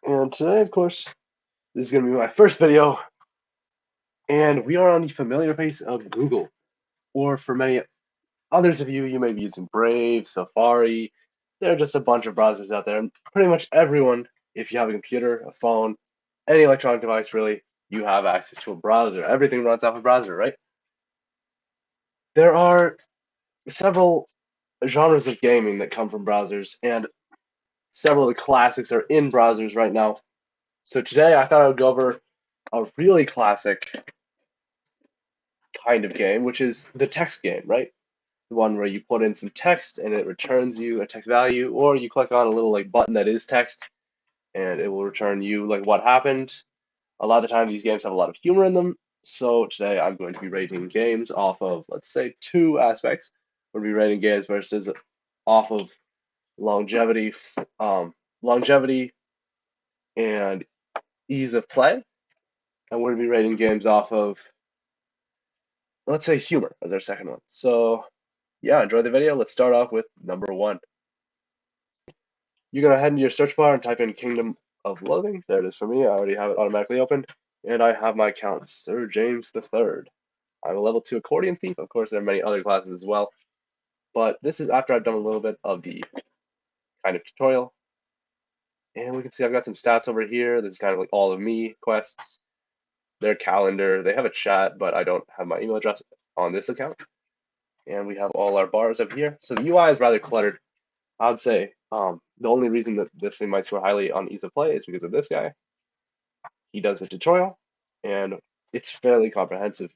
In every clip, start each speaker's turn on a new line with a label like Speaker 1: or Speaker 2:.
Speaker 1: And today, of course, this is going to be my first video, and we are on the familiar face of Google. Or for many others of you, you may be using Brave, Safari. There are just a bunch of browsers out there, and pretty much everyone, if you have a computer, a phone, any electronic device really, you have access to a browser. Everything runs off a browser, right? There are several genres of gaming that come from browsers, and several of the classics are in browsers right now. So today I thought I would go over a really classic kind of game, which is the text game, right? The one where you put in some text and it returns you a text value, or you click on a little like button that is text and it will return you like what happened. A lot of the time these games have a lot of humor in them. So today I'm going to be rating games off of, let's say, two aspects. We'll be rating games versus off of longevity, longevity and ease of play, and we're going to be rating games off of, let's say, humor as our second one. So yeah, enjoy the video. Let's start off with number one. You're gonna head into your search bar and type in Kingdom of Loathing. There it is for me. I already have it automatically opened, and I have my account, Sir James the Third. I'm a level 2 accordion thief. Of course, there are many other classes as well, but this is after I've done a little bit of the kind of tutorial. And we can see I've got some stats over here. This is kind of like all of me quests, their calendar. They have a chat, but I don't have my email address on this account. And we have all our bars up here. So the UI is rather cluttered. I'd say the only reason that this thing might score highly on ease of play is because of this guy. He does a tutorial, and it's fairly comprehensive.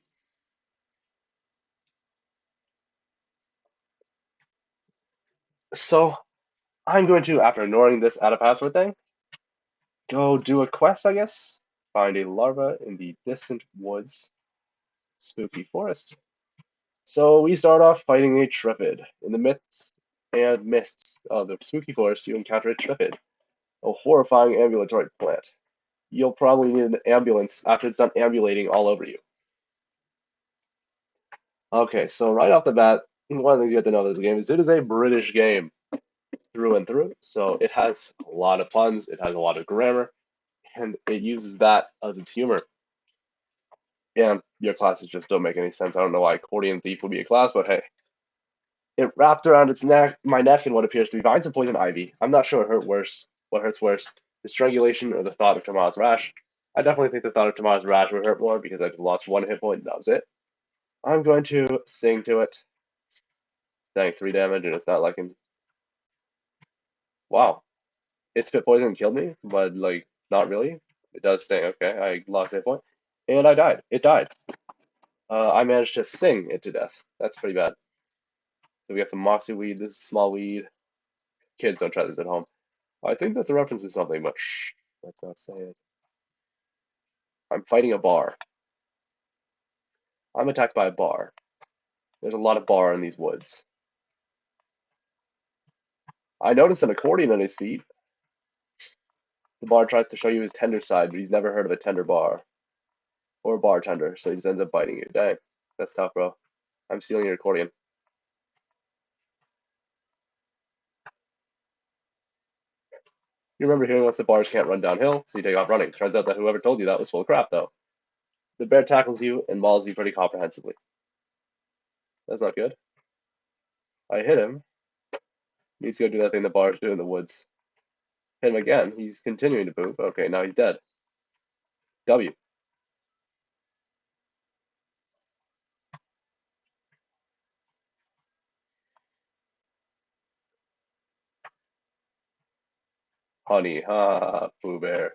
Speaker 1: So I'm going to, after ignoring this add a password thing, go do a quest, I guess. Find a larva in the distant woods, spooky forest. So we start off fighting a Triffid. In the midst and mists of the spooky forest, you encounter a Triffid, a horrifying ambulatory plant. You'll probably need an ambulance after it's done ambulating all over you. Okay, so right off the bat, one of the things you have to know about this game is it is a British game through and through. So it has a lot of puns, it has a lot of grammar, and it uses that as its humor. And your classes just don't make any sense. I don't know why accordion thief would be a class, but hey. It wrapped around its neck, my neck, in what appears to be vines of poison ivy. I'm not sure what hurts worse, the strangulation or the thought of Tamara's rash. I definitely think the thought of Tamara's rash would hurt more because I just lost one hit point and that was it. I'm going to sing to it. Dang, 3 damage, and it's not liking. Wow. It spit poison and killed me, but like not really. It does sting. Okay, I lost a hit point, and I died. It died. I managed to sing it to death. That's pretty bad. So we got some moxie weed. This is small weed. Kids, don't try this at home. I think that's a reference to something, but shh, let's not say it. I'm fighting a bar. I'm attacked by a bar. There's a lot of bar in these woods. I noticed an accordion on his feet. The bar tries to show you his tender side, but he's never heard of a tender bar or a bartender, so he just ends up biting you. Dang, that's tough, bro. I'm stealing your accordion. You remember hearing once the bars can't run downhill, so you take off running. Turns out that whoever told you that was full of crap, though. The bear tackles you and mauls you pretty comprehensively. That's not good. I hit him. Needs to go do that thing the bars do in the woods. Hit him again. He's continuing to poop. Okay, now he's dead. W. Honey, ha, Pooh Bear.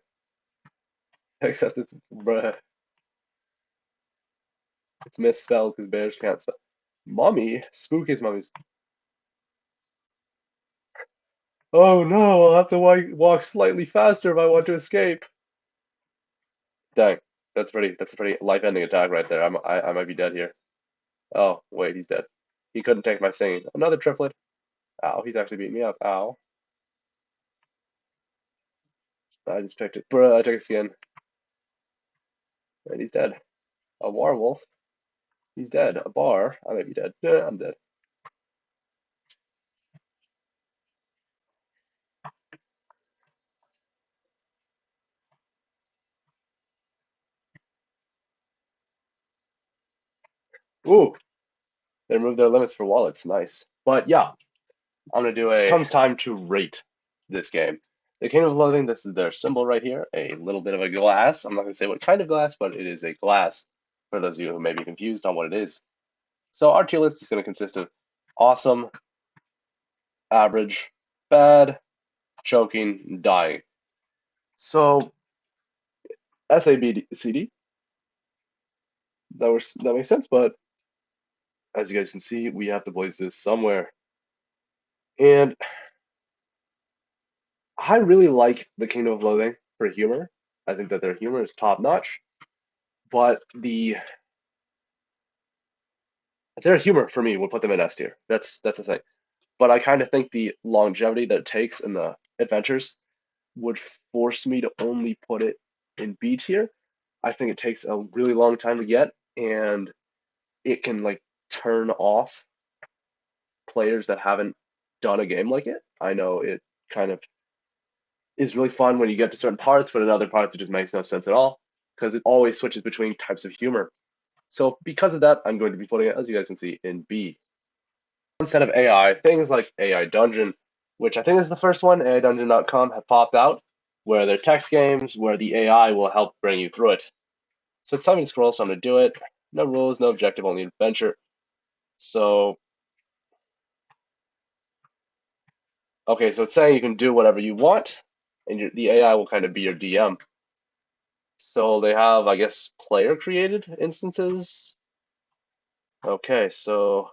Speaker 1: Except it's bruh. It's misspelled because bears can't spell. Mummy? Spooky's mummy's. Oh no, I'll have to walk slightly faster if I want to escape. Dang, that's a pretty life-ending attack right there. I might be dead here. Oh, wait, he's dead. He couldn't take my singing. Another triplet. Ow, he's actually beating me up. Ow. I just picked it. Bruh, I took his skin. And he's dead. A werewolf. He's dead. A bar. I might be dead. I'm dead. Ooh, they removed their limits for wallets. Nice. But yeah, I'm gonna do a. Comes time to rate this game. The Kingdom of Loathing. This is their symbol right here. A little bit of a glass. I'm not gonna say what kind of glass, but it is a glass. For those of you who may be confused on what it is. So our tier list is gonna consist of awesome, average, bad, choking, dying. So SABCD. That makes sense. But as you guys can see, we have to place this somewhere. And I really like the Kingdom of Loathing for humor. I think that their humor is top notch. But their humor for me would put them in S tier. That's the thing. But I kind of think the longevity that it takes in the adventures would force me to only put it in B tier. I think it takes a really long time to get, and it can like turn off players that haven't done a game like it. I know it kind of is really fun when you get to certain parts, but in other parts it just makes no sense at all because it always switches between types of humor. So because of that, I'm going to be putting it, as you guys can see, in B. Instead of AI, things like AI Dungeon, which I think is the first one, AIDungeon.com, have popped out, where they're text games where the AI will help bring you through it. So it's time to scroll, so I'm going to do it. No rules, no objective, only adventure. So, okay, so it's saying you can do whatever you want, and the AI will kind of be your DM. So they have, I guess, player created instances. Okay, so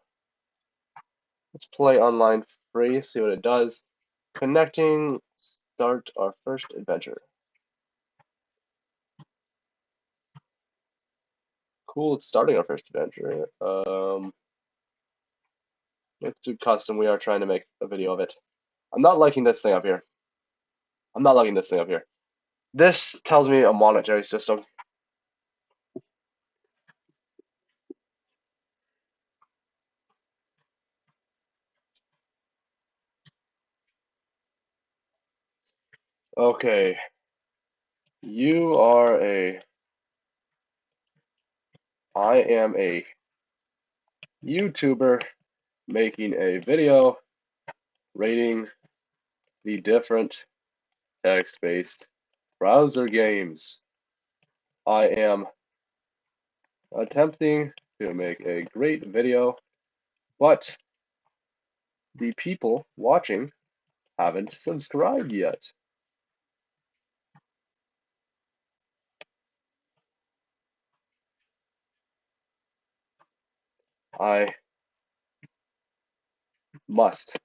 Speaker 1: let's play online free, see what it does. Connecting, start our first adventure. Cool, it's starting our first adventure. Let's do custom. We are trying to make a video of it. I'm not liking this thing up here. I'm not liking this thing up here. This tells me a monetary system. Okay. You are a... I am a YouTuber making a video rating the different text-based browser games. I am attempting to make a great video, but the people watching haven't subscribed yet. I must.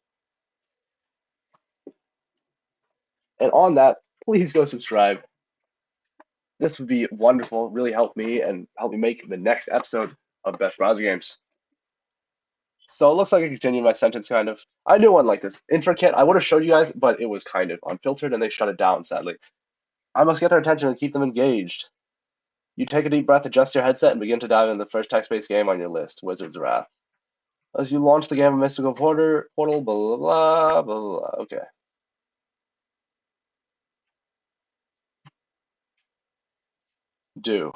Speaker 1: And on that, please go subscribe. This would be wonderful, really help me and help me make the next episode of Best Browser Games. So it looks like I continued my sentence kind of. I knew one like this. InfraKit, I would have showed you guys, but it was kind of unfiltered and they shut it down, sadly. I must get their attention and keep them engaged. You take a deep breath, adjust your headset, and begin to dive into the first text-based game on your list, Wizard's Wrath. As you launch the game of Mystical Portal, blah, blah, blah, blah, blah. Okay. Do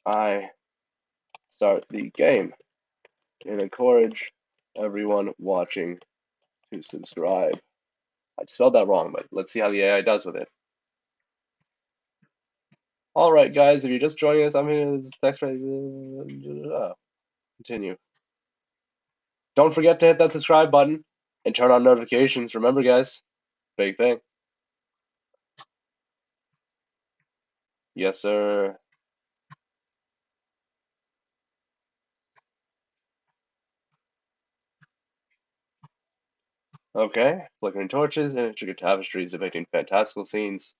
Speaker 1: I start the game and encourage everyone watching to subscribe? I spelled that wrong, but let's see how the AI does with it. All right, guys, if you're just joining us, I'm here. This text continue. Don't forget to hit that subscribe button and turn on notifications. Remember, guys, big thing. Yes, sir. Okay. Flickering torches and intricate tapestries depicting fantastical scenes.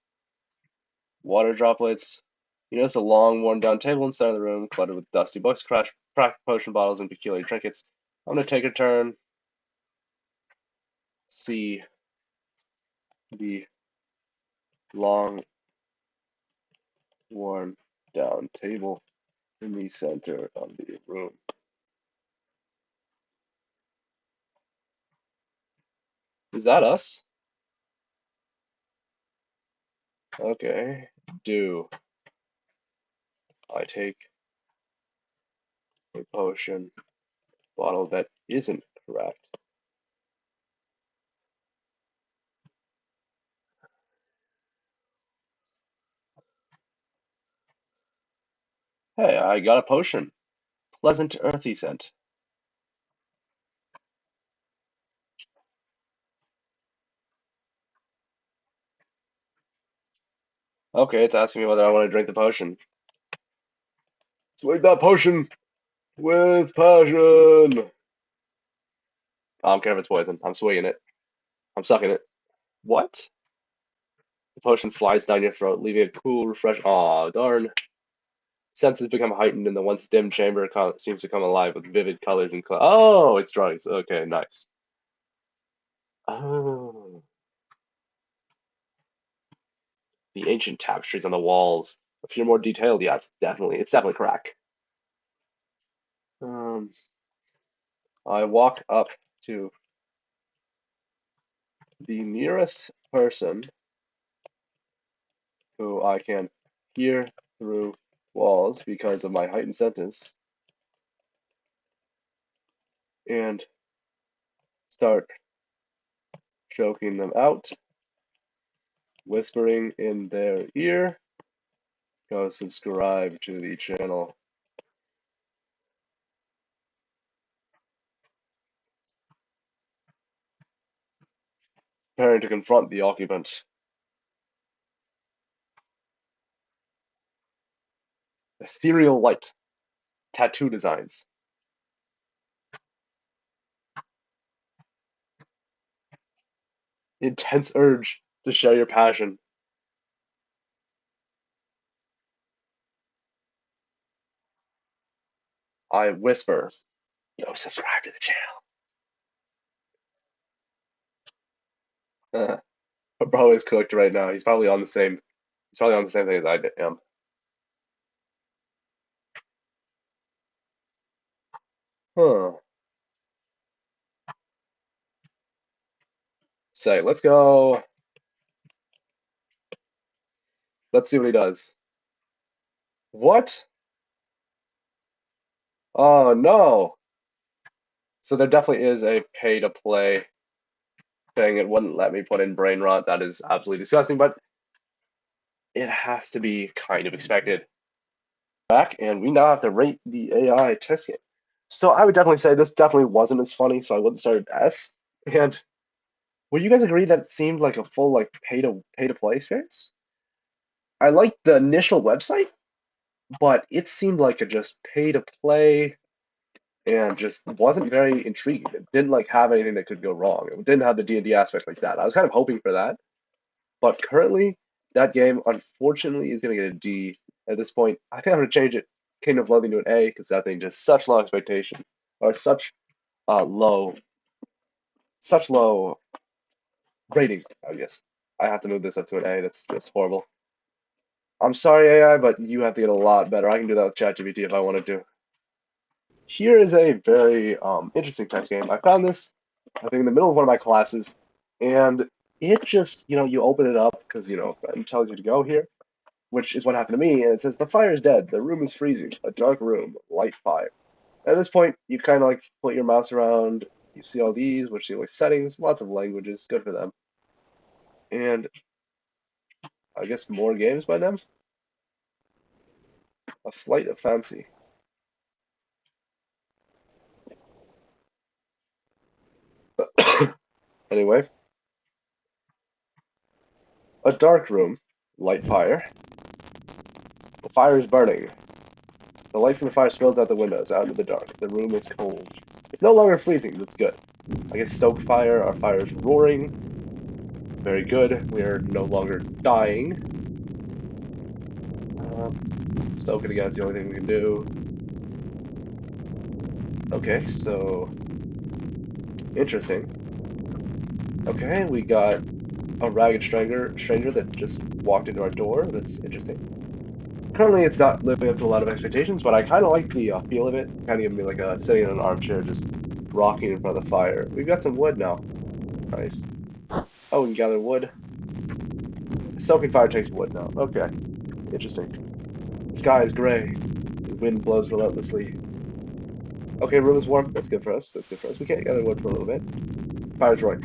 Speaker 1: Water droplets. You notice a long, worn-down table in the center of the room, cluttered with dusty books, cracked potion bottles, and peculiar trinkets. I'm gonna take a turn. See the long, worn-down table in the center of the room. Is that us? Okay. Do I take a potion bottle that isn't correct. Hey, I got a potion. Pleasant earthy scent. Okay, it's asking me whether I want to drink the potion. Swig that potion with passion. I don't care if it's poison. I'm swigging it. I'm sucking it. What? The potion slides down your throat, leaving a cool, refresh. Aw, darn. Senses become heightened, and the once dim chamber seems to come alive with vivid colors and oh, it's drugs. Okay, nice. Oh, the ancient tapestries on the walls. If you're more detailed, yeah, it's definitely crack. Um, I walk up to the nearest person who I can hear through walls because of my heightened sentence and start choking them out, whispering in their ear, go subscribe to the channel. Preparing to confront the occupant. Ethereal light. Tattoo designs. Intense urge to share your passion. I whisper, go subscribe to the channel. My bro is cooked right now. He's probably on the same thing as I am. Huh. Say, let's go. Let's see what he does. What? Oh no. So there definitely is a pay to play thing. It wouldn't let me put in brain rot. That is absolutely disgusting, but it has to be kind of expected. Back, and we now have to rate the AI test game. So I would definitely say this definitely wasn't as funny, so I wouldn't start at S. And would you guys agree that it seemed like a full like pay to play experience? I liked the initial website, but it seemed like a just pay to play and just wasn't very intriguing. It didn't like have anything that could go wrong. It didn't have the D&D aspect like that. I was kind of hoping for that, but currently that game unfortunately is going to get a D at this point. I think I'm going to change it Kingdom of Loathing to an A because that thing just such low expectation or uh, low such low rating, I guess. I have to move this up to an A. That's horrible. I'm sorry, AI, but you have to get a lot better. I can do that with ChatGPT if I wanted to. Here is a very interesting text game. I found this, I think, in the middle of one of my classes, and it just, you open it up because, it tells you to go here, which is what happened to me, and it says, the fire is dead, the room is freezing, a dark room, light fire. At this point, you kind of like put your mouse around, you see all these, which see like settings, lots of languages, good for them. And I guess more games by them. A Flight of Fancy. Anyway, a dark room, light fire. The fire is burning. The light from the fire spills out the windows, out into the dark. The room is cold. It's no longer freezing, that's good. I guess stoke fire, our fire is roaring. Very good, we're no longer dying. Stoke it again, it's the only thing we can do. Okay, so... Interesting. Okay, we got a ragged stranger that just walked into our door. That's interesting. Currently, it's not living up to a lot of expectations, but I kind of like the feel of it. Kind of giving me like a sitting in an armchair, just rocking in front of the fire. We've got some wood now. Nice. Oh, we can gather wood. Soaking fire takes wood now. Okay. Interesting. The sky is gray. The wind blows relentlessly. Okay, room is warm. That's good for us. That's good for us. We can't gather wood for a little bit. Fire's roaring.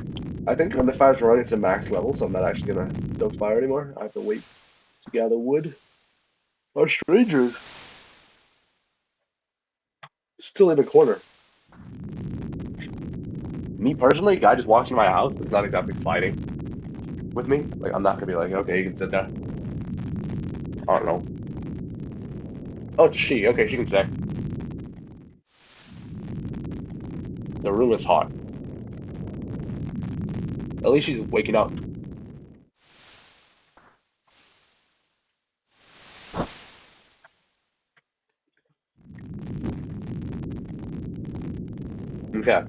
Speaker 1: I think when the fire's roaring, it's a max level, so I'm not actually gonna stoke fire anymore. I have to wait to gather wood. Our strangers still in the corner. Me personally, guy just walks in my house. It's not exactly sliding with me. Like I'm not gonna be like, okay, you can sit there. I don't know. Oh, it's a she. Okay, she can sit. The room is hot. At least she's waking up. Okay.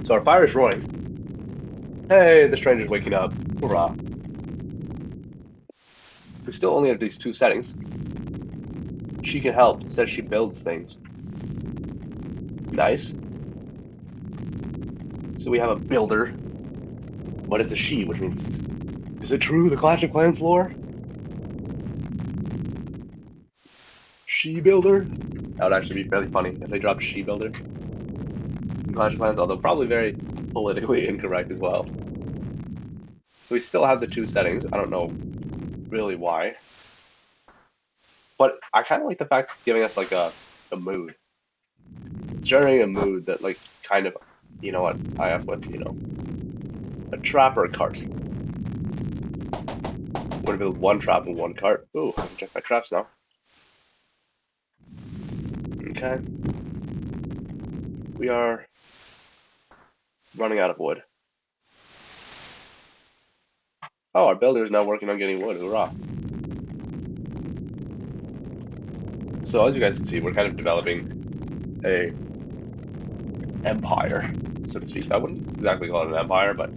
Speaker 1: So our fire is roaring. Hey, the stranger's waking up. Hurrah. We still only have these two settings. She can help. Says she builds things. Nice. So we have a builder, but it's a she, which means, is it true, the Clash of Clans lore? She builder? That would actually be fairly funny if they dropped she builder in Clash of Clans, although probably very politically incorrect as well. So we still have the two settings. I don't know really why, but I kind of like the fact it's giving us like a mood. It's generating a mood that like kind of, you know what I have with, a trap or a cart. Would have built one trap and one cart. Ooh, I can check my traps now. Okay. We are running out of wood. Oh, our builder is now working on getting wood. Hurrah. So as you guys can see, we're kind of developing a empire, so to speak. I wouldn't exactly call it an empire, but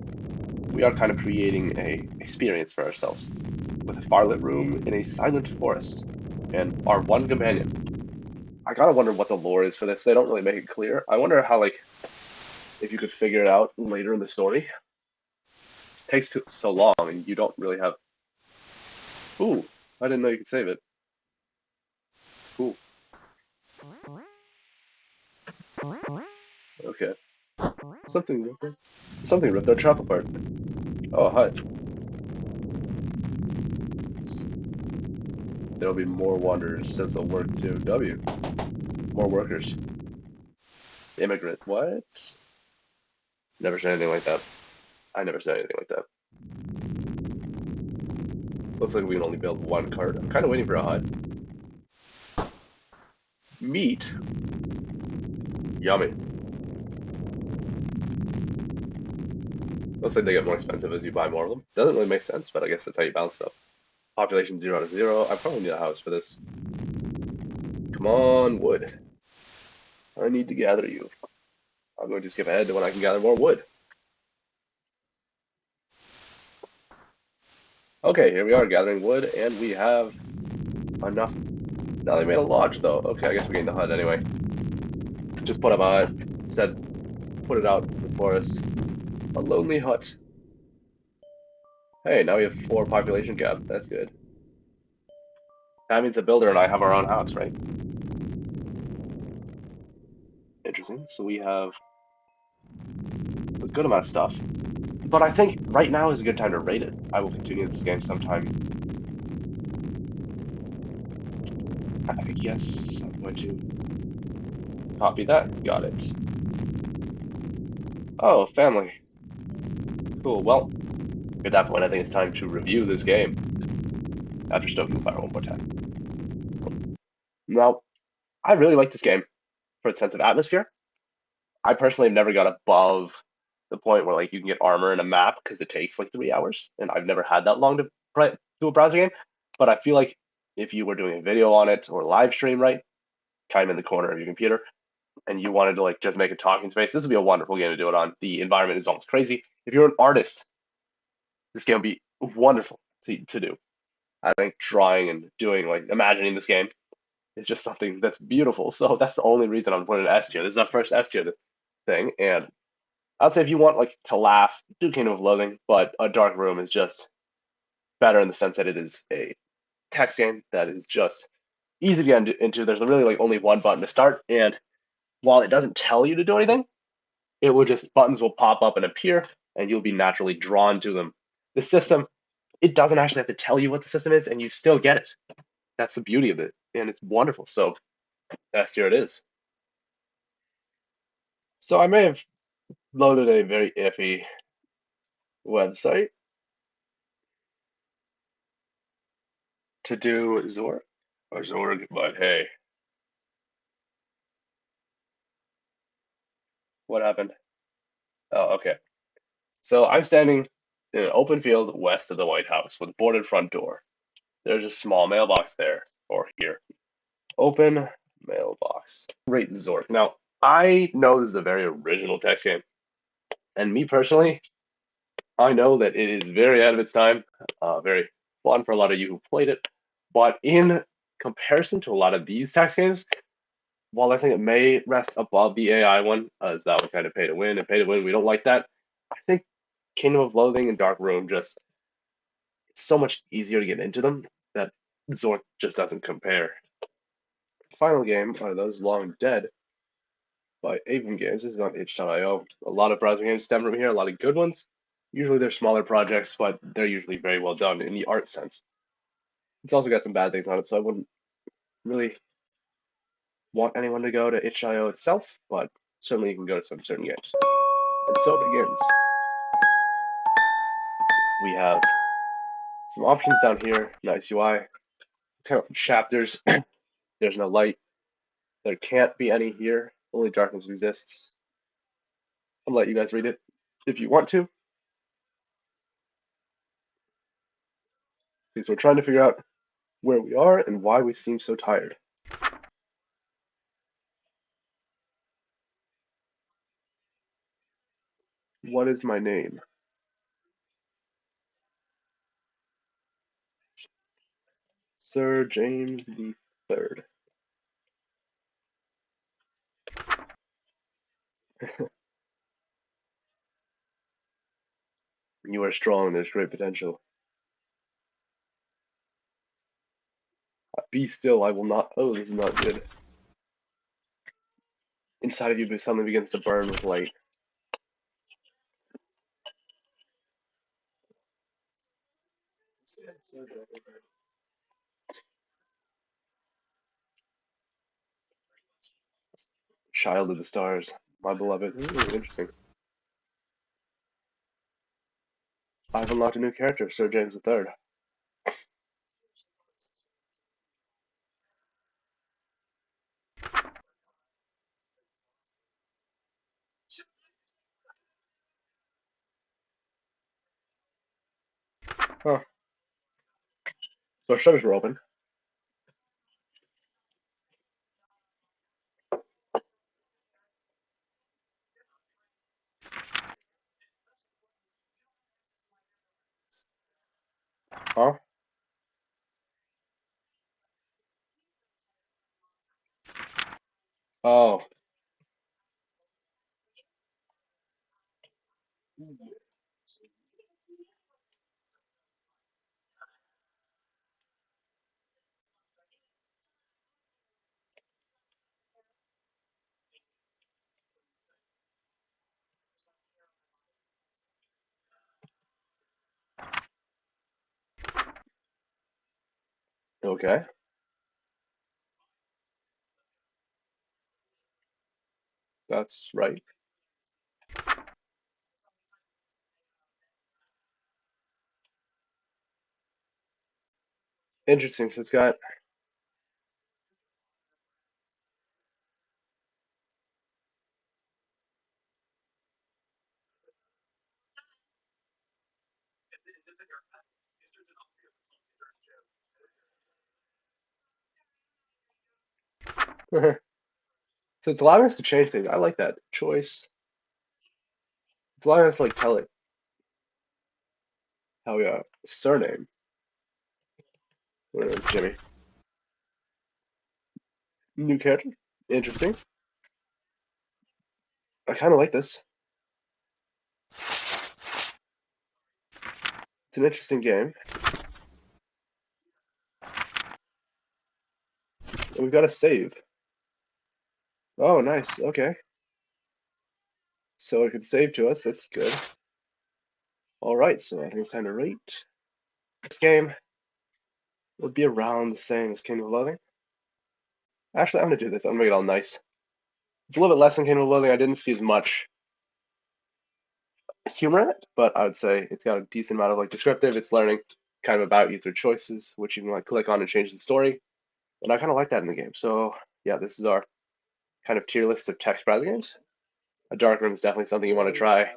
Speaker 1: we are kind of creating a experience for ourselves with a farlit room in a silent forest and our one companion. I kind of wonder what the lore is for this. They don't really make it clear. I wonder how, like, if you could figure it out later in the story. It takes so long, and you don't really have. Ooh, I didn't know you could save it. Cool. Okay. Something ripped our trap apart. Oh, hi. There'll be more wanderers since they'll work too. W. More workers. Immigrant. What? Never said anything like that. I never said anything like that. Looks like we can only build one cart. I'm kind of waiting for a hut. Meat? Yummy. Looks like they get more expensive as you buy more of them. Doesn't really make sense, but I guess that's how you balance stuff. Population 0 to 0. I probably need a house for this. Come on, wood. I need to gather you. I'm going to skip ahead to when I can gather more wood. Okay, here we are gathering wood, and we have enough. Now they made a lodge, though. Okay, I guess we're getting the hut anyway. Just put up a hut. Said, put it out in the forest. A lonely hut. Hey, now we have 4 population cap. That's good. That means the builder and I have our own house, right? Interesting. So we have a good amount of stuff. But I think right now is a good time to rate it. I will continue this game sometime. I guess I'm going to copy that. Got it. Oh, family. Cool. Well, at that point, I think it's time to review this game after stoking the fire one more time. Now, I really like this game for its sense of atmosphere. I personally have never got above the point where like you can get armor in a map because it takes like 3 hours, and I've never had that long to do a browser game. But I feel like if you were doing a video on it or live stream, right, kind of in the corner of your computer, and you wanted to like just make a talking space, this would be a wonderful game to do it on. The environment is almost crazy. If you're an artist, this game would be wonderful to do. I think drawing and doing like imagining this game is just something that's beautiful. So that's the only reason I'm putting an S tier. This is our first S tier thing, and I'd say if you want like to laugh, do Kingdom of Loathing, but A Dark Room is just better in the sense that it is a text game that is just easy to get into. There's really like only one button to start, and while it doesn't tell you to do anything, it will just buttons will pop up and appear, and you'll be naturally drawn to them. The system, it doesn't actually have to tell you what the system is, and you still get it. That's the beauty of it, and it's wonderful. So that's here it is. So I may have loaded a very iffy website to do Zorg, but hey, what happened? Oh, okay. So I'm standing in an open field west of the White House with a boarded front door. There's a small mailbox there, or here. Open mailbox. Rate Zork. Now, I know this is a very original text game, and me personally, I know that it is very ahead of its time, very fun for a lot of you who played it. But in comparison to a lot of these text games, while I think it may rest above the AI one, as that one kind of pay to win, and pay to win, we don't like that. I think Kingdom of Loathing and Dark Room just it's so much easier to get into them that Zork just doesn't compare. Final game are those Long Dead by Avon Games. This is on itch.io. A lot of browser games stem from here, a lot of good ones. Usually they're smaller projects, but they're usually very well done in the art sense. It's also got some bad things on it, so I wouldn't really want anyone to go to itch.io itself, but certainly you can go to some certain games. And so it begins. We have some options down here, nice UI. It's kind of chapters. There's no light. There can't be any here. Only darkness exists. I'll let you guys read it if you want to. Because we're trying to figure out where we are and why we seem so tired. What is my name? Sir James the Third. You are strong. There's great potential. Be still. I will not. Oh, this is not good. Inside of you, something begins to burn with light. Child of the stars, my beloved. Ooh, interesting. I've unlocked a new character, Sir James the Third. Huh. So our shutters were open. Huh? Oh. Okay. That's right. Interesting. So it's got. So it's allowing us to change things. I like that choice. It's allowing us to like tell it how we are. Surname. Jimmy. New character. Interesting. I kind of like this. It's an interesting game. We've got a save. Oh, nice. Okay. So it could save to us. That's good. All right, so I think it's time to rate. This game would be around the same as Kingdom of Loathing. Actually, I'm gonna do this. I'm gonna make it all nice. It's a little bit less than Kingdom of Loathing. I didn't see as much humor in it, but I would say it's got a decent amount of like descriptive. It's learning kind of about you through choices, which you can like click on and change the story. And I kind of like that in the game. So yeah, this is our kind of tier list of text browser games. A Dark Room is definitely something you want to try.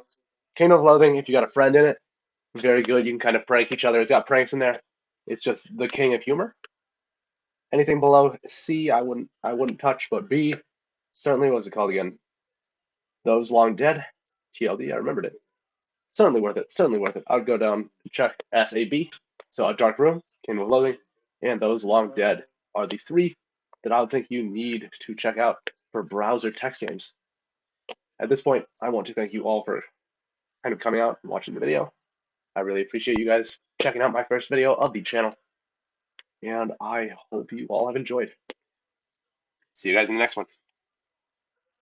Speaker 1: Kingdom of Loathing, if you got a friend in it, very good. You can kind of prank each other. It's got pranks in there. It's just the king of humor. Anything below C, I wouldn't touch, but B, certainly, what was it called again? Those Long Dead, TLD. I remembered it. Certainly worth it. Certainly worth it. I'd go down and check SAB. So A Dark Room, Kingdom of Loathing, and Those Long Dead are the three that I would think you need to check out for browser text games. At this point, I want to thank you all for kind of coming out and watching the video. I really appreciate you guys checking out my first video of the channel, and I hope you all have enjoyed. See you guys in the next one.